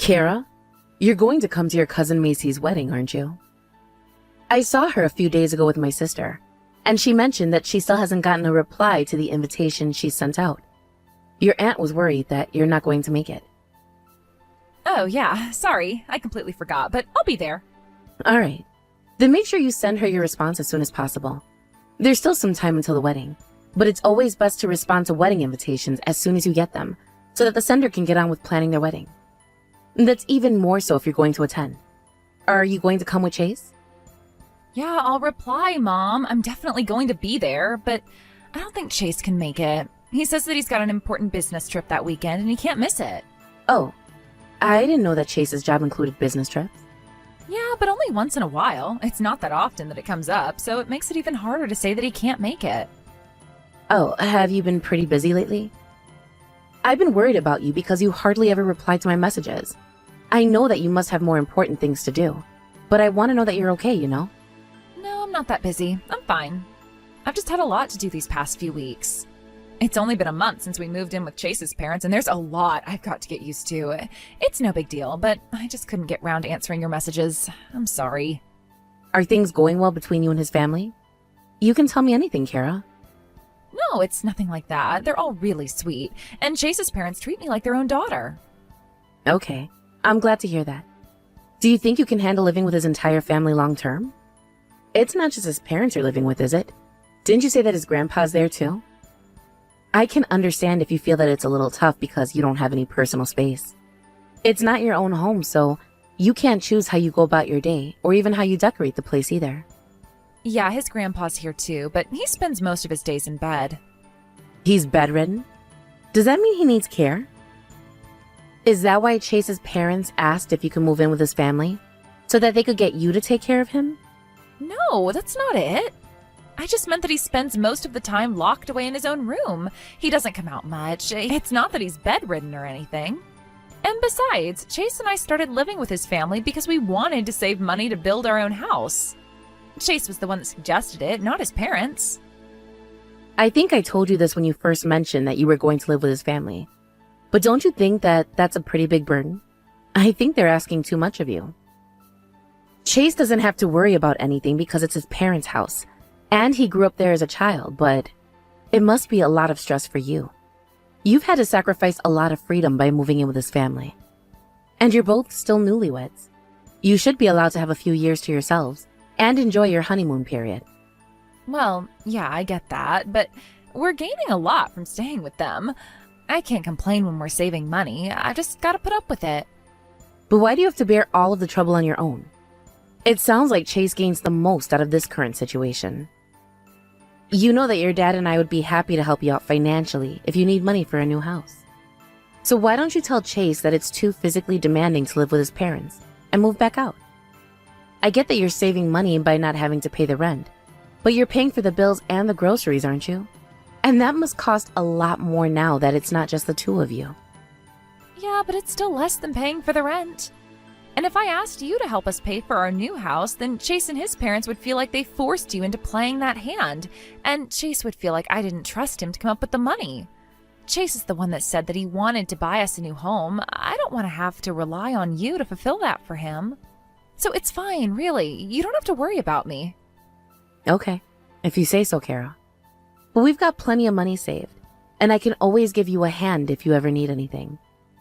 Kara, you're going to come to your cousin Macy's wedding, aren't you? I saw her a few days ago with my sister, and she mentioned that she still hasn't gotten a reply to the invitation she sent out. Your aunt was worried that you're not going to make it. Oh, yeah. Sorry. I completely forgot, but I'll be there. All right. Then make sure you send her your response as soon as possible. There's still some time until the wedding, but it's always best to respond to wedding invitations as soon as you get them, so that the sender can get on with planning their wedding. That's even more so if you're going to attend. Are you going to come with Chase? Yeah, I'll reply, Mom. I'm definitely going to be there, but I don't think Chase can make it. He says that he's got an important business trip that weekend and he can't miss it. Oh, I didn't know that Chase's job included business trips. Yeah, but only once in a while. It's not that often that it comes up, so it makes it even harder to say that he can't make it. Oh, have you been pretty busy lately? I've been worried about you because you hardly ever reply to my messages. I know that you must have more important things to do, but I want to know that you're okay, you know? No, I'm not that busy. I'm fine. I've just had a lot to do these past few weeks. It's only been a month since we moved in with Chase's parents, and there's a lot I've got to get used to. It's no big deal, but I just couldn't get round to answering your messages. I'm sorry. Are things going well between you and his family? You can tell me anything, Kara. No, it's nothing like that. They're all really sweet, and Chase's parents treat me like their own daughter. Okay, I'm glad to hear that. Do you think you can handle living with his entire family long term? It's not just his parents you're living with, is it? Didn't you say that his grandpa's there too? I can understand if you feel that it's a little tough because you don't have any personal space. It's not your own home, so you can't choose how you go about your day or even how you decorate the place either. Yeah, his grandpa's here too, but he spends most of his days in bed. He's bedridden? Does that mean he needs care? Is that why Chase's parents asked if you could move in with his family? So that they could get you to take care of him? No, that's not it. I just meant that he spends most of the time locked away in his own room. He doesn't come out much. It's not that he's bedridden or anything. And besides, Chase and I started living with his family because we wanted to save money to build our own house. Chase was the one that suggested it, not his parents. I think I told you this when you first mentioned that you were going to live with his family. But don't you think that that's a pretty big burden? I think they're asking too much of you. Chase doesn't have to worry about anything because it's his parents' house. And he grew up there as a child, but it must be a lot of stress for you. You've had to sacrifice a lot of freedom by moving in with his family. And you're both still newlyweds. You should be allowed to have a few years to yourselves and enjoy your honeymoon period. Well, yeah, I get that, but we're gaining a lot from staying with them. I can't complain when we're saving money. I just gotta put up with it. But why do you have to bear all of the trouble on your own? It sounds like Chase gains the most out of this current situation. You know that your dad and I would be happy to help you out financially if you need money for a new house. So why don't you tell Chase that it's too physically demanding to live with his parents and move back out? I get that you're saving money by not having to pay the rent, but you're paying for the bills and the groceries, aren't you? And that must cost a lot more now that it's not just the two of you. Yeah, but it's still less than paying for the rent. And if I asked you to help us pay for our new house, then Chase and his parents would feel like they forced you into playing that hand. And Chase would feel like I didn't trust him to come up with the money. Chase is the one that said that he wanted to buy us a new home. I don't want to have to rely on you to fulfill that for him. So it's fine, really. You don't have to worry about me. Okay, if you say so, Kara. But we've got plenty of money saved, and I can always give you a hand if you ever need anything.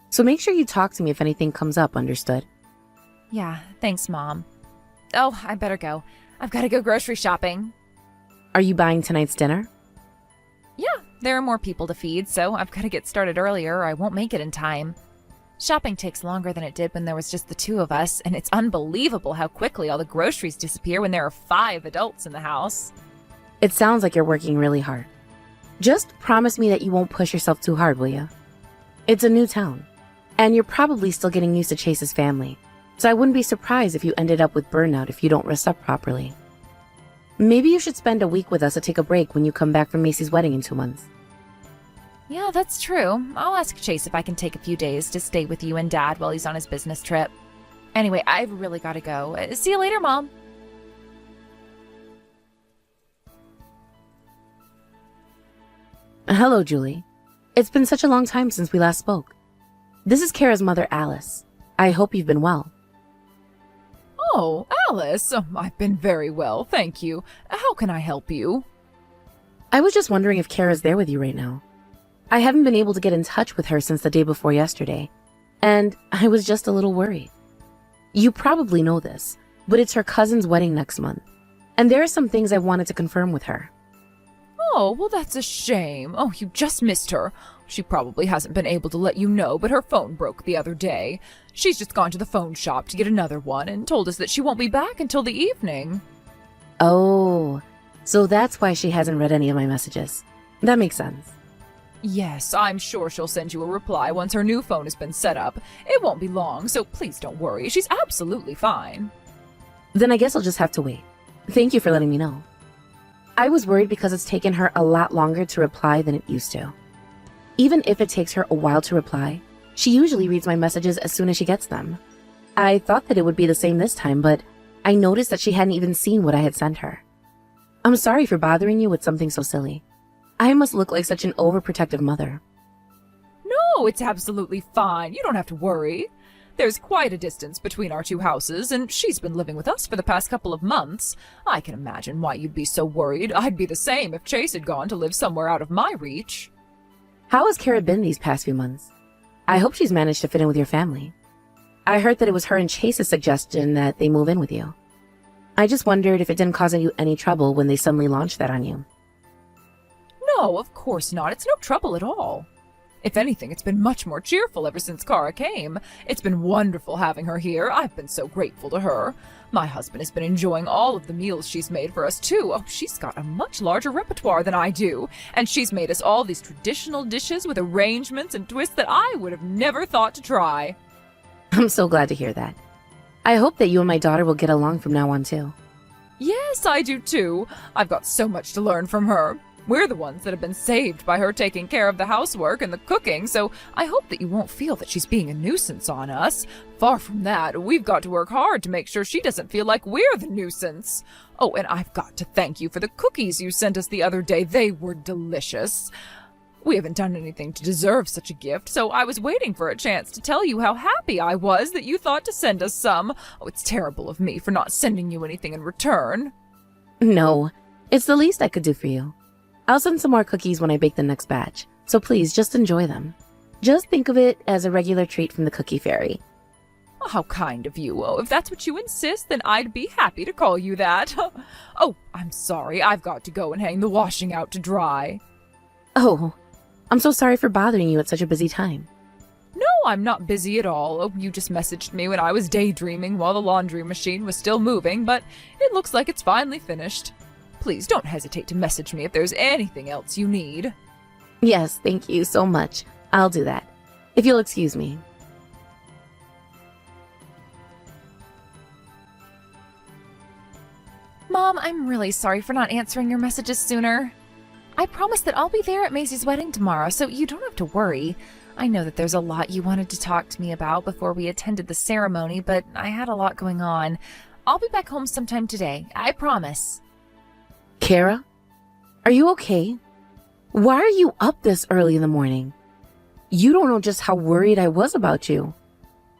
So make sure you talk to me if anything comes up, understood? Yeah, thanks, Mom. Oh, I better go. I've got to go grocery shopping. Are you buying tonight's dinner? Yeah, there are more people to feed, so I've got to get started earlier or I won't make it in time. Shopping takes longer than it did when there was just the two of us, and it's unbelievable how quickly all the groceries disappear when there are 5 adults in the house. It sounds like you're working really hard. Just promise me that you won't push yourself too hard, will you? It's a new town, and you're probably still getting used to Chase's family. So I wouldn't be surprised if you ended up with burnout if you don't rest up properly. Maybe you should spend a week with us to take a break when you come back from Macy's wedding in 2 months. Yeah, that's true. I'll ask Chase if I can take a few days to stay with you and Dad while he's on his business trip. Anyway, I've really got to go. See you later, Mom. Hello, Julie. It's been such a long time since we last spoke. This is Kara's mother, Alice. I hope you've been well. Oh, Alice, I've been very well, thank you. How can I help you? I was just wondering if Kara's there with you right now. I haven't been able to get in touch with her since the day before yesterday, and I was just a little worried. You probably know this, but it's her cousin's wedding next month, and there are some things I wanted to confirm with her. Oh, well, that's a shame. Oh, you just missed her. She probably hasn't been able to let you know, but her phone broke the other day. She's just gone to the phone shop to get another one and told us that she won't be back until the evening. Oh, so that's why she hasn't read any of my messages. That makes sense. Yes, I'm sure she'll send you a reply once her new phone has been set up. It won't be long, so please don't worry. She's absolutely fine. Then I guess I'll just have to wait. Thank you for letting me know. I was worried because it's taken her a lot longer to reply than it used to. Even if it takes her a while to reply, she usually reads my messages as soon as she gets them. I thought that it would be the same this time, but I noticed that she hadn't even seen what I had sent her. I'm sorry for bothering you with something so silly. I must look like such an overprotective mother. No, it's absolutely fine. You don't have to worry. There's quite a distance between our two houses, and she's been living with us for the past couple of months. I can imagine why you'd be so worried. I'd be the same if Chase had gone to live somewhere out of my reach. How has Kara been these past few months? I hope she's managed to fit in with your family. I heard that it was her and Chase's suggestion that they move in with you. I just wondered if it didn't cause you any trouble when they suddenly launched that on you. No, of course not. It's no trouble at all. If anything, it's been much more cheerful ever since Kara came. It's been wonderful having her here. I've been so grateful to her. My husband has been enjoying all of the meals she's made for us, too. Oh, she's got a much larger repertoire than I do. And she's made us all these traditional dishes with arrangements and twists that I would have never thought to try. I'm so glad to hear that. I hope that you and my daughter will get along from now on, too. Yes, I do, too. I've got so much to learn from her. We're the ones that have been saved by her taking care of the housework and the cooking, so I hope that you won't feel that she's being a nuisance on us. Far from that, we've got to work hard to make sure she doesn't feel like we're the nuisance. Oh, and I've got to thank you for the cookies you sent us the other day. They were delicious. We haven't done anything to deserve such a gift, so I was waiting for a chance to tell you how happy I was that you thought to send us some. Oh, it's terrible of me for not sending you anything in return. No, it's the least I could do for you. I'll send some more cookies when I bake the next batch, so please just enjoy them. Just think of it as a regular treat from the Cookie Fairy. Oh, how kind of you. Oh, if that's what you insist, then I'd be happy to call you that. Oh, I'm sorry. I've got to go and hang the washing out to dry. Oh, I'm so sorry for bothering you at such a busy time. No, I'm not busy at all. Oh, you just messaged me when I was daydreaming while the laundry machine was still moving, but it looks like it's finally finished. Please don't hesitate to message me if there's anything else you need. Yes, thank you so much. I'll do that. If you'll excuse me. Mom, I'm really sorry for not answering your messages sooner. I promise that I'll be there at Maisie's wedding tomorrow, so you don't have to worry. I know that there's a lot you wanted to talk to me about before we attended the ceremony, but I had a lot going on. I'll be back home sometime today, I promise. Kara? Are you okay? Why are you up this early in the morning? You don't know just how worried I was about you.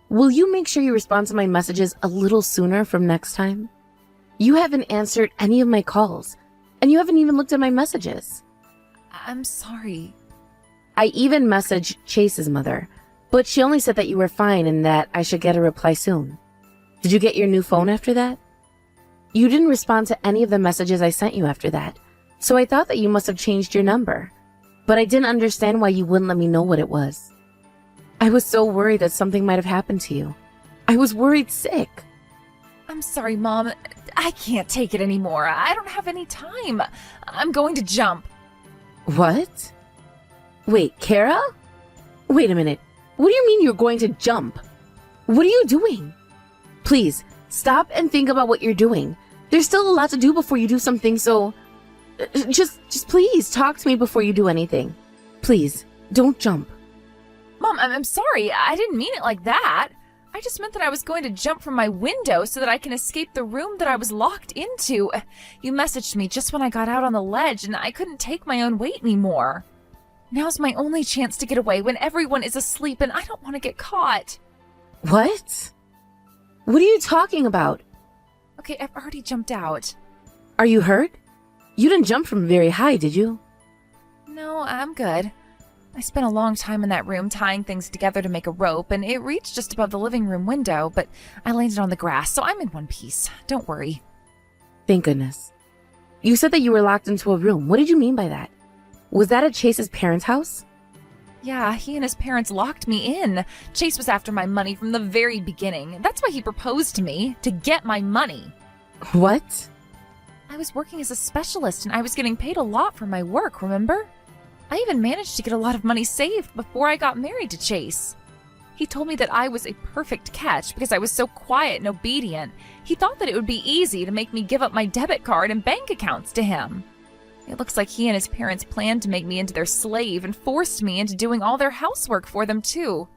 Will you make sure you respond to my messages a little sooner from next time? You haven't answered any of my calls, and you haven't even looked at my messages. I'm sorry. I even messaged Chase's mother, but she only said that you were fine and that I should get a reply soon. Did you get your new phone after that? You didn't respond to any of the messages I sent you after that, so I thought that you must have changed your number. But I didn't understand why you wouldn't let me know what it was. I was so worried that something might have happened to you. I was worried sick. I'm sorry, Mom. I can't take it anymore. I don't have any time. I'm going to jump. What? Wait, Kara? Wait a minute. What do you mean you're going to jump? What are you doing? Please, stop and think about what you're doing. There's still a lot to do before you do something, so... Just please talk to me before you do anything. Please, don't jump. Mom, I'm sorry. I didn't mean it like that. I just meant that I was going to jump from my window so that I can escape the room that I was locked into. You messaged me just when I got out on the ledge, and I couldn't take my own weight anymore. Now's my only chance to get away when everyone is asleep, and I don't want to get caught. What? What are you talking about? Okay, I've already jumped out. Are you hurt? You didn't jump from very high, did you? No, I'm good. I spent a long time in that room tying things together to make a rope, and it reached just above the living room window, but I landed on the grass, so I'm in one piece. Don't worry. Thank goodness. You said that you were locked into a room. What did you mean by that? Was that at Chase's parents' house? Yeah, he and his parents locked me in. Chase was after my money from the very beginning. That's why he proposed to me, to get my money. What? I was working as a specialist, and I was getting paid a lot for my work, remember? I even managed to get a lot of money saved before I got married to Chase. He told me that I was a perfect catch because I was so quiet and obedient. He thought that it would be easy to make me give up my debit card and bank accounts to him. It looks like he and his parents planned to make me into their slave and forced me into doing all their housework for them, too.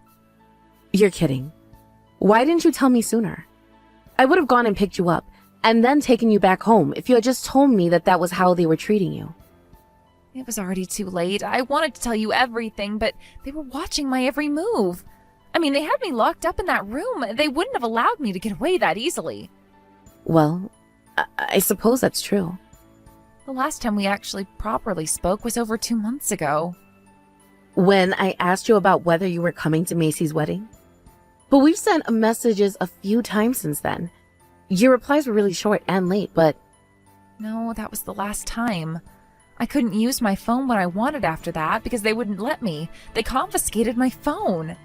You're kidding. Why didn't you tell me sooner? I would have gone and picked you up, and then taken you back home if you had just told me that that was how they were treating you. It was already too late. I wanted to tell you everything, but they were watching my every move. I mean, they had me locked up in that room. They wouldn't have allowed me to get away that easily. Well, I suppose that's true. The last time we actually properly spoke was over 2 months ago. When I asked you about whether you were coming to Macy's wedding. But we've sent messages a few times since then. Your replies were really short and late, but... No, that was the last time. I couldn't use my phone when I wanted after that because they wouldn't let me. They confiscated my phone.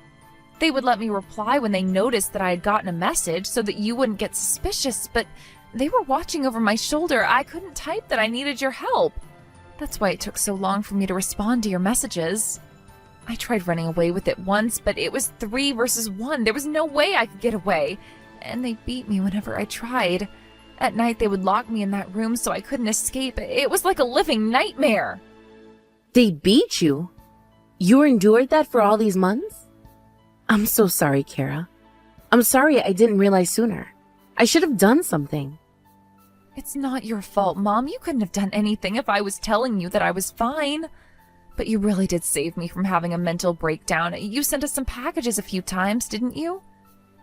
They would let me reply when they noticed that I had gotten a message so that you wouldn't get suspicious, but they were watching over my shoulder. I couldn't type that I needed your help. That's why it took so long for me to respond to your messages. I tried running away with it once, but it was 3 versus 1. There was no way I could get away. And they beat me whenever I tried. At night, they would lock me in that room so I couldn't escape. It was like a living nightmare. They beat you? You endured that for all these months? I'm so sorry, Kara. I'm sorry I didn't realize sooner. I should have done something. It's not your fault, Mom. You couldn't have done anything if I was telling you that I was fine. But you really did save me from having a mental breakdown. You sent us some packages a few times, didn't you?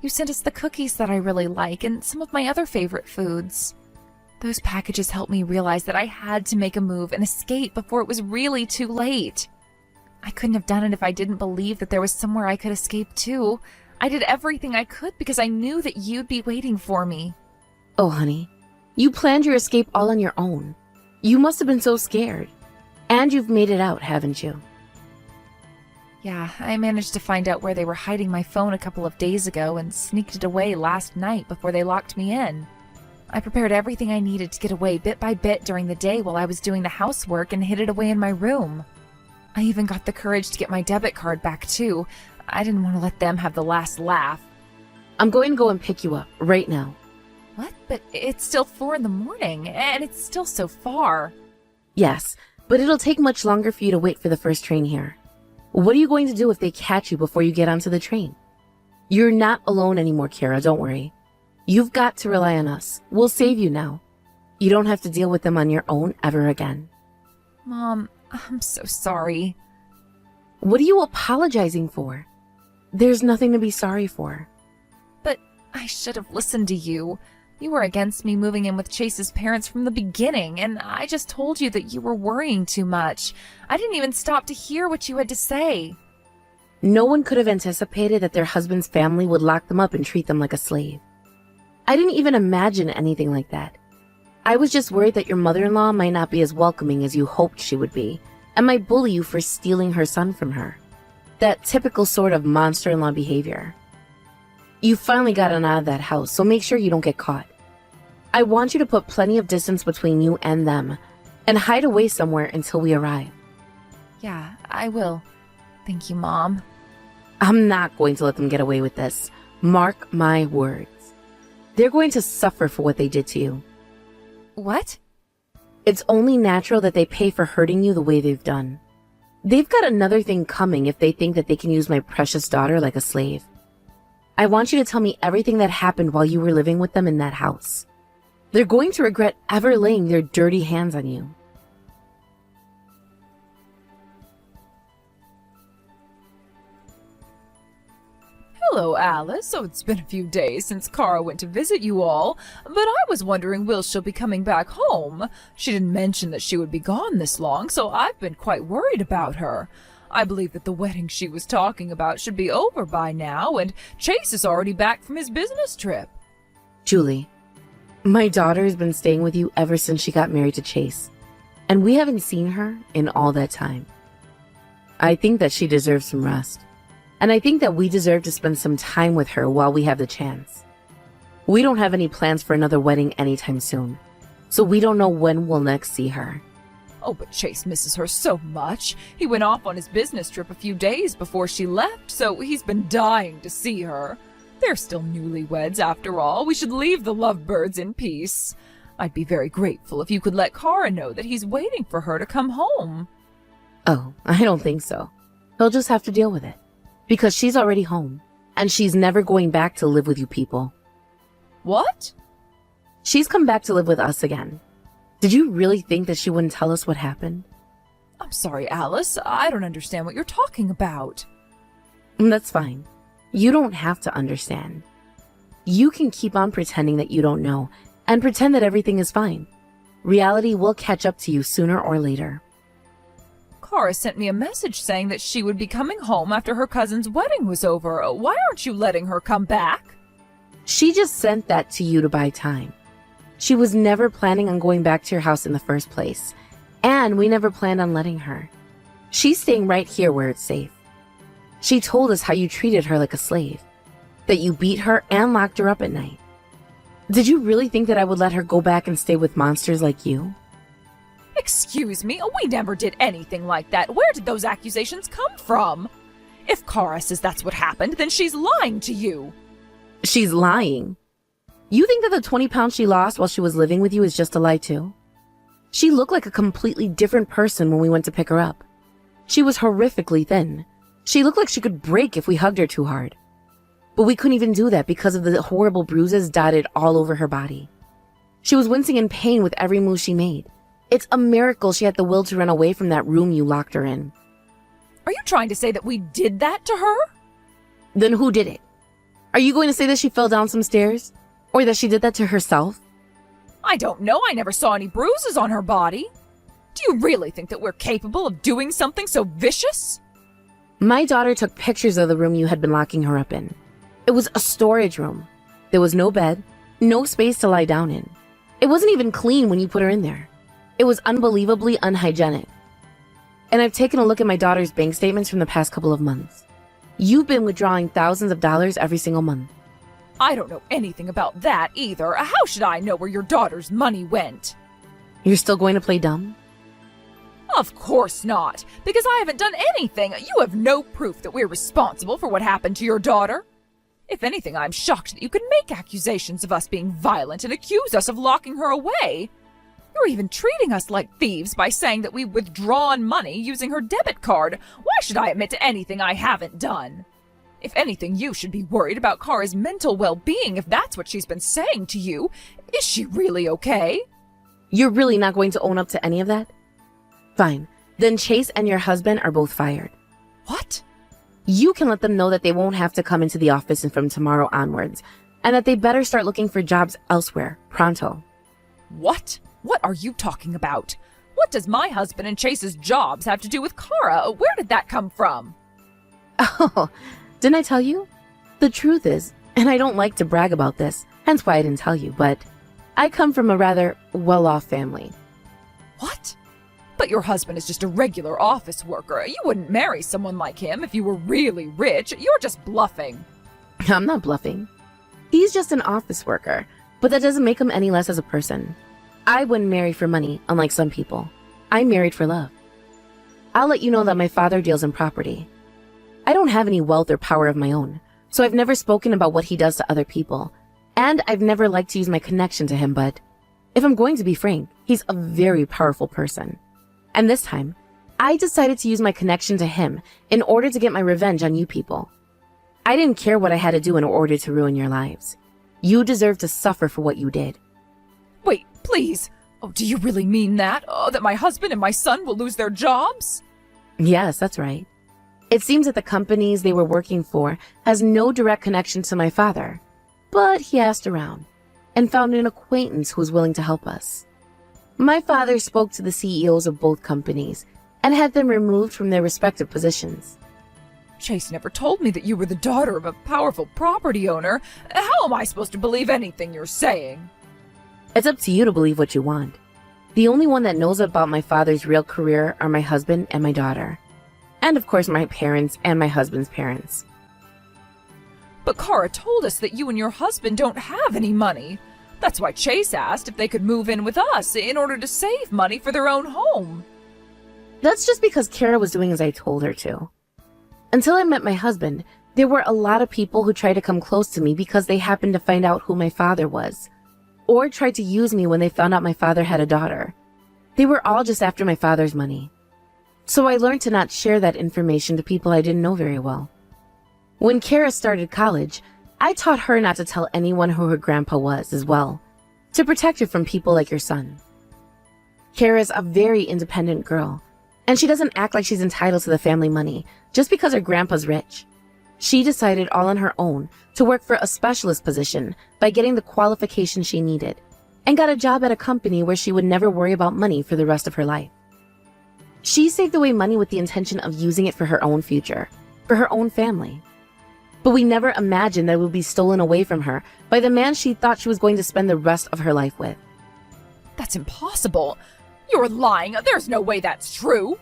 You sent us the cookies that I really like and some of my other favorite foods. Those packages helped me realize that I had to make a move and escape before it was really too late. I couldn't have done it if I didn't believe that there was somewhere I could escape to. I did everything I could because I knew that you'd be waiting for me. Oh, honey, you planned your escape all on your own. You must have been so scared. And you've made it out, haven't you? Yeah, I managed to find out where they were hiding my phone a couple of days ago and sneaked it away last night before they locked me in. I prepared everything I needed to get away bit by bit during the day while I was doing the housework and hid it away in my room. I even got the courage to get my debit card back too. I didn't want to let them have the last laugh. I'm going to go and pick you up right now. What? But it's still 4 in the morning, and it's still so far. Yes, but it'll take much longer for you to wait for the first train here. What are you going to do if they catch you before you get onto the train? You're not alone anymore, Kara, don't worry. You've got to rely on us. We'll save you now. You don't have to deal with them on your own ever again. Mom, I'm so sorry. What are you apologizing for? There's nothing to be sorry for. But I should have listened to you. You were against me moving in with Chase's parents from the beginning, and I just told you that you were worrying too much. I didn't even stop to hear what you had to say. No one could have anticipated that their husband's family would lock them up and treat them like a slave. I didn't even imagine anything like that. I was just worried that your mother-in-law might not be as welcoming as you hoped she would be, and might bully you for stealing her son from her. That typical sort of monster-in-law behavior. You finally got out of that house, so make sure you don't get caught. I want you to put plenty of distance between you and them, and hide away somewhere until we arrive. Yeah, I will. Thank you, Mom. I'm not going to let them get away with this. Mark my words. They're going to suffer for what they did to you. What? It's only natural that they pay for hurting you the way they've done. They've got another thing coming if they think that they can use my precious daughter like a slave. I want you to tell me everything that happened while you were living with them in that house. They're going to regret ever laying their dirty hands on you. Hello, Alice. So it's been a few days since Kara went to visit you all, but I was wondering will she'll be coming back home. She didn't mention that she would be gone this long, so I've been quite worried about her. I believe that the wedding she was talking about should be over by now, and Chase is already back from his business trip. Julie, my daughter has been staying with you ever since she got married to Chase, and we haven't seen her in all that time. I think that she deserves some rest, and I think that we deserve to spend some time with her while we have the chance. We don't have any plans for another wedding anytime soon, so we don't know when we'll next see her. Oh, but Chase misses her so much. He went off on his business trip a few days before she left, so he's been dying to see her. They're still newlyweds, after all. We should leave the lovebirds in peace. I'd be very grateful if you could let Kara know that he's waiting for her to come home. Oh, I don't think so. He'll just have to deal with it, because she's already home, and she's never going back to live with you people. What? She's come back to live with us again. Did you really think that she wouldn't tell us what happened? I'm sorry, Alice. I don't understand what you're talking about. That's fine. You don't have to understand. You can keep on pretending that you don't know and pretend that everything is fine. Reality will catch up to you sooner or later. Kara sent me a message saying that she would be coming home after her cousin's wedding was over. Why aren't you letting her come back? She just sent that to you to buy time. She was never planning on going back to your house in the first place, and we never planned on letting her. She's staying right here where it's safe. She told us how you treated her like a slave, that you beat her and locked her up at night. Did you really think that I would let her go back and stay with monsters like you? Excuse me, we never did anything like that. Where did those accusations come from? If Kara says that's what happened, then she's lying to you. She's lying. You think that the 20 pounds she lost while she was living with you is just a lie too? She looked like a completely different person when we went to pick her up. She was horrifically thin. She looked like she could break if we hugged her too hard. But we couldn't even do that because of the horrible bruises dotted all over her body. She was wincing in pain with every move she made. It's a miracle she had the will to run away from that room you locked her in. Are you trying to say that we did that to her? Then who did it? Are you going to say that she fell down some stairs? Or that she did that to herself? I don't know. I never saw any bruises on her body. Do you really think that we're capable of doing something so vicious? My daughter took pictures of the room you had been locking her up in. It was a storage room. There was no bed, no space to lie down in. It wasn't even clean when you put her in there. It was unbelievably unhygienic. And I've taken a look at my daughter's bank statements from the past couple of months. You've been withdrawing thousands of dollars every single month. I don't know anything about that either. How should I know where your daughter's money went? You're still going to play dumb? Of course not, because I haven't done anything. You have no proof that we're responsible for what happened to your daughter. If anything, I'm shocked that you could make accusations of us being violent and accuse us of locking her away. You're even treating us like thieves by saying that we've withdrawn money using her debit card. Why should I admit to anything I haven't done? If anything, you should be worried about Kara's mental well-being if that's what she's been saying to you. Is she really okay? You're really not going to own up to any of that? Fine. Then Chase and your husband are both fired. What? You can let them know that they won't have to come into the office from tomorrow onwards, and that they better start looking for jobs elsewhere, pronto. What? What are you talking about? What does my husband and Chase's jobs have to do with Kara? Where did that come from? Oh, didn't I tell you? The truth is, and I don't like to brag about this, hence why I didn't tell you, but I come from a rather well-off family. What? But your husband is just a regular office worker. You wouldn't marry someone like him if you were really rich. You're just bluffing. I'm not bluffing. He's just an office worker, but that doesn't make him any less as a person. I wouldn't marry for money, unlike some people. I married for love. I'll let you know that my father deals in property. I don't have any wealth or power of my own, so I've never spoken about what he does to other people, and I've never liked to use my connection to him, but if I'm going to be frank, he's a very powerful person. And this time, I decided to use my connection to him in order to get my revenge on you people. I didn't care what I had to do in order to ruin your lives. You deserve to suffer for what you did. Wait, please. Oh, do you really mean that? Oh, that my husband and my son will lose their jobs? Yes, that's right. It seems that the companies they were working for has no direct connection to my father, but he asked around and found an acquaintance who was willing to help us. My father spoke to the CEOs of both companies and had them removed from their respective positions. Chase never told me that you were the daughter of a powerful property owner. How am I supposed to believe anything you're saying? It's up to you to believe what you want. The only one that knows about my father's real career are my husband and my daughter. And of course my parents and my husband's parents. But Kara told us that you and your husband don't have any money. That's why Chase asked if they could move in with us in order to save money for their own home. That's just because Kara was doing as I told her to. Until I met my husband, there were a lot of people who tried to come close to me because they happened to find out who my father was, or tried to use me when they found out my father had a daughter. They were all just after my father's money. So I learned to not share that information to people I didn't know very well. When Kara started college, I taught her not to tell anyone who her grandpa was as well, to protect her from people like your son. Kara's a very independent girl, and she doesn't act like she's entitled to the family money just because her grandpa's rich. She decided all on her own to work for a specialist position by getting the qualifications she needed, and got a job at a company where she would never worry about money for the rest of her life. She saved away money with the intention of using it for her own future, for her own family. But we never imagined that it would be stolen away from her by the man she thought she was going to spend the rest of her life with. That's impossible. You're lying. There's no way that's true.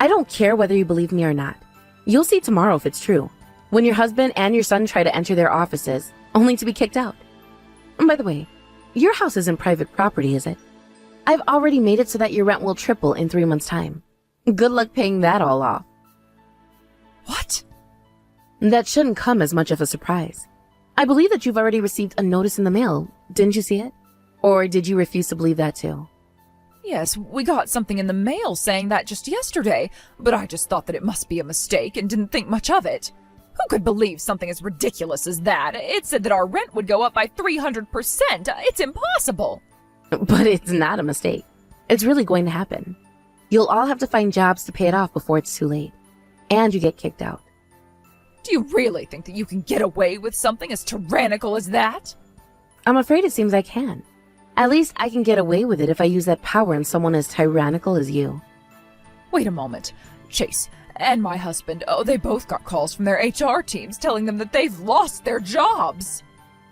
I don't care whether you believe me or not. You'll see tomorrow if it's true, when your husband and your son try to enter their offices, only to be kicked out. And by the way, your house isn't private property, is it? I've already made it so that your rent will triple in 3 months' time. Good luck paying that all off. What? That shouldn't come as much of a surprise. I believe that you've already received a notice in the mail. Didn't you see it? Or did you refuse to believe that too? Yes, we got something in the mail saying that just yesterday, but I just thought that it must be a mistake and didn't think much of it. Who could believe something as ridiculous as that? It said that our rent would go up by 300%. It's impossible. But it's not a mistake. It's really going to happen. You'll all have to find jobs to pay it off before it's too late. And you get kicked out. Do you really think that you can get away with something as tyrannical as that? I'm afraid it seems I can. At least I can get away with it if I use that power on someone as tyrannical as you. Wait a moment. Chase and my husband, they both got calls from their HR teams telling them that they've lost their jobs.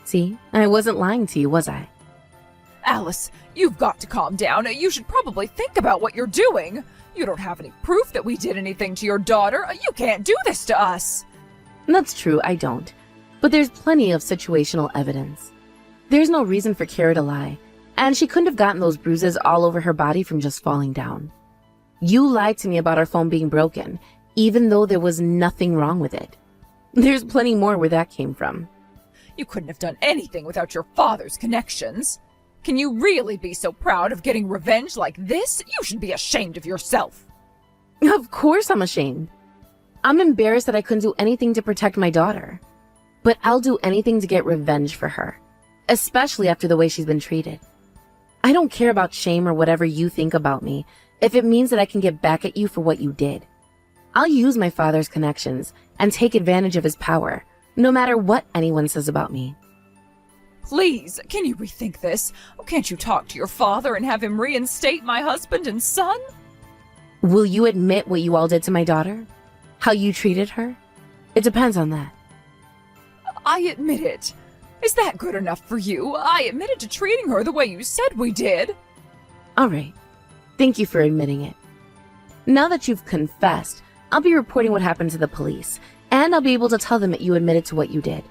See, I wasn't lying to you, was I? Alice, you've got to calm down. You should probably think about what you're doing. You don't have any proof that we did anything to your daughter. You can't do this to us. That's true, I don't. But there's plenty of situational evidence. There's no reason for Kara to lie, and she couldn't have gotten those bruises all over her body from just falling down. You lied to me about our phone being broken, even though there was nothing wrong with it. There's plenty more where that came from. You couldn't have done anything without your father's connections. Can you really be so proud of getting revenge like this? You should be ashamed of yourself. Of course I'm ashamed. I'm embarrassed that I couldn't do anything to protect my daughter. But I'll do anything to get revenge for her, especially after the way she's been treated. I don't care about shame or whatever you think about me if it means that I can get back at you for what you did. I'll use my father's connections and take advantage of his power, no matter what anyone says about me. Please, can you rethink this? Can't you talk to your father and have him reinstate my husband and son? Will you admit what you all did to my daughter? How you treated her? It depends on that. I admit it. Is that good enough for you? I admitted to treating her the way you said we did. All right. Thank you for admitting it. Now that you've confessed, I'll be reporting what happened to the police, and I'll be able to tell them that you admitted to what you did.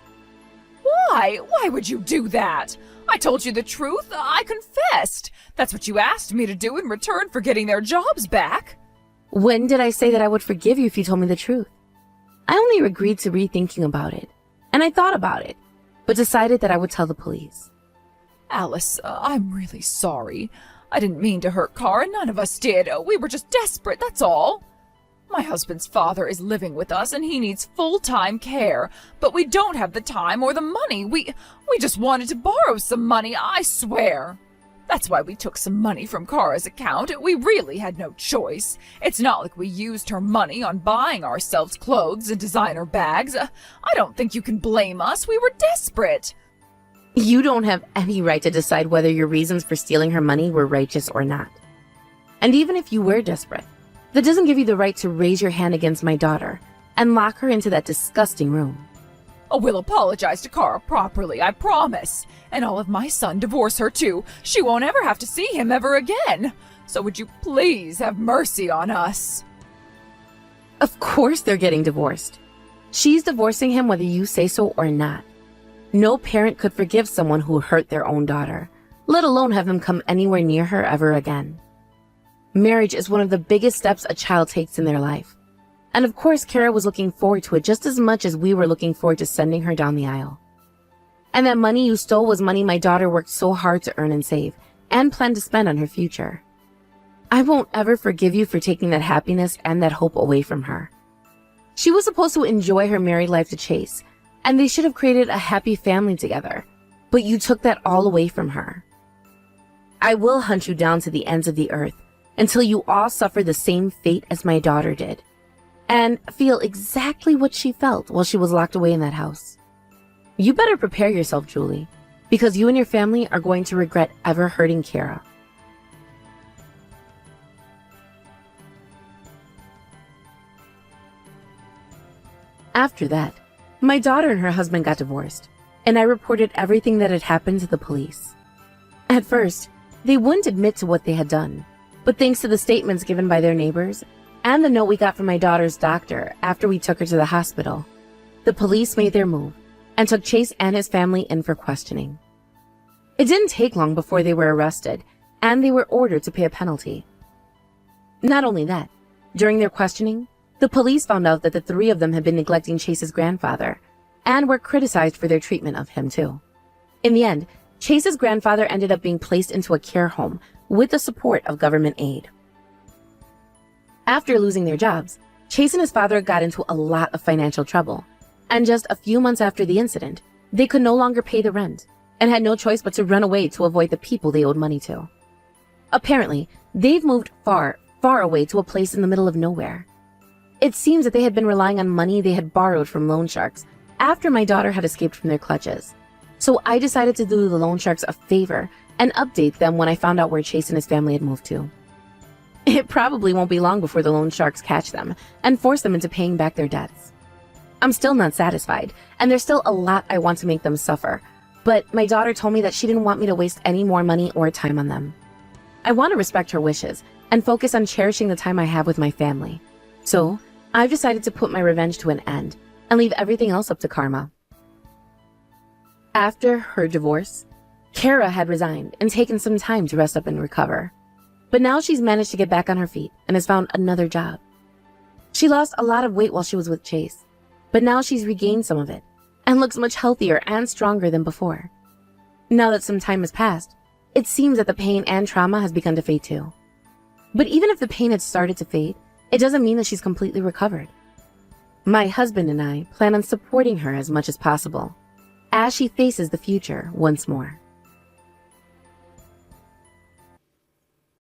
Why? Why would you do that? I told you the truth. I confessed. That's what you asked me to do in return for getting their jobs back. When did I say that I would forgive you if you told me the truth? I only agreed to rethinking about it, and I thought about it, but decided that I would tell the police. Alice, I'm really sorry. I didn't mean to hurt Kara. None of us did. We were just desperate, that's all. My husband's father is living with us and he needs full-time care, but we don't have the time or the money. We just wanted to borrow some money, I swear. That's why we took some money from Kara's account. We really had no choice. It's not like we used her money on buying ourselves clothes and designer bags. I don't think you can blame us. We were desperate. You don't have any right to decide whether your reasons for stealing her money were righteous or not. And even if you were desperate, that doesn't give you the right to raise your hand against my daughter and lock her into that disgusting room. Oh, we'll apologize to Kara properly, I promise. And I'll have my son divorce her too. She won't ever have to see him ever again. So would you please have mercy on us? Of course they're getting divorced. She's divorcing him whether you say so or not. No parent could forgive someone who hurt their own daughter, let alone have them come anywhere near her ever again. Marriage is one of the biggest steps a child takes in their life. And of course, Kara was looking forward to it just as much as we were looking forward to sending her down the aisle. And that money you stole was money my daughter worked so hard to earn and save, and planned to spend on her future. I won't ever forgive you for taking that happiness and that hope away from her. She was supposed to enjoy her married life to Chase, and they should have created a happy family together, but you took that all away from her. I will hunt you down to the ends of the earth until you all suffer the same fate as my daughter did, and feel exactly what she felt while she was locked away in that house. You better prepare yourself, Julie, because you and your family are going to regret ever hurting Kara. After that, my daughter and her husband got divorced, and I reported everything that had happened to the police. At first, they wouldn't admit to what they had done, but thanks to the statements given by their neighbors and the note we got from my daughter's doctor after we took her to the hospital, the police made their move and took Chase and his family in for questioning. It didn't take long before they were arrested, and they were ordered to pay a penalty. Not only that, during their questioning, the police found out that the three of them had been neglecting Chase's grandfather and were criticized for their treatment of him too. In the end, Chase's grandfather ended up being placed into a care home with the support of government aid. After losing their jobs, Chase and his father got into a lot of financial trouble, and just a few months after the incident, they could no longer pay the rent and had no choice but to run away to avoid the people they owed money to. Apparently, they've moved far, far away to a place in the middle of nowhere. It seems that they had been relying on money they had borrowed from loan sharks after my daughter had escaped from their clutches. So I decided to do the loan sharks a favor and update them when I found out where Chase and his family had moved to. It probably won't be long before the loan sharks catch them and force them into paying back their debts. I'm still not satisfied, and there's still a lot I want to make them suffer, but my daughter told me that she didn't want me to waste any more money or time on them. I want to respect her wishes and focus on cherishing the time I have with my family. So, I've decided to put my revenge to an end and leave everything else up to karma. After her divorce, Kara had resigned and taken some time to rest up and recover. But now she's managed to get back on her feet and has found another job. She lost a lot of weight while she was with Chase, but now she's regained some of it and looks much healthier and stronger than before. Now that some time has passed, it seems that the pain and trauma has begun to fade too. But even if the pain had started to fade, it doesn't mean that she's completely recovered. My husband and I plan on supporting her as much as possible as she faces the future once more.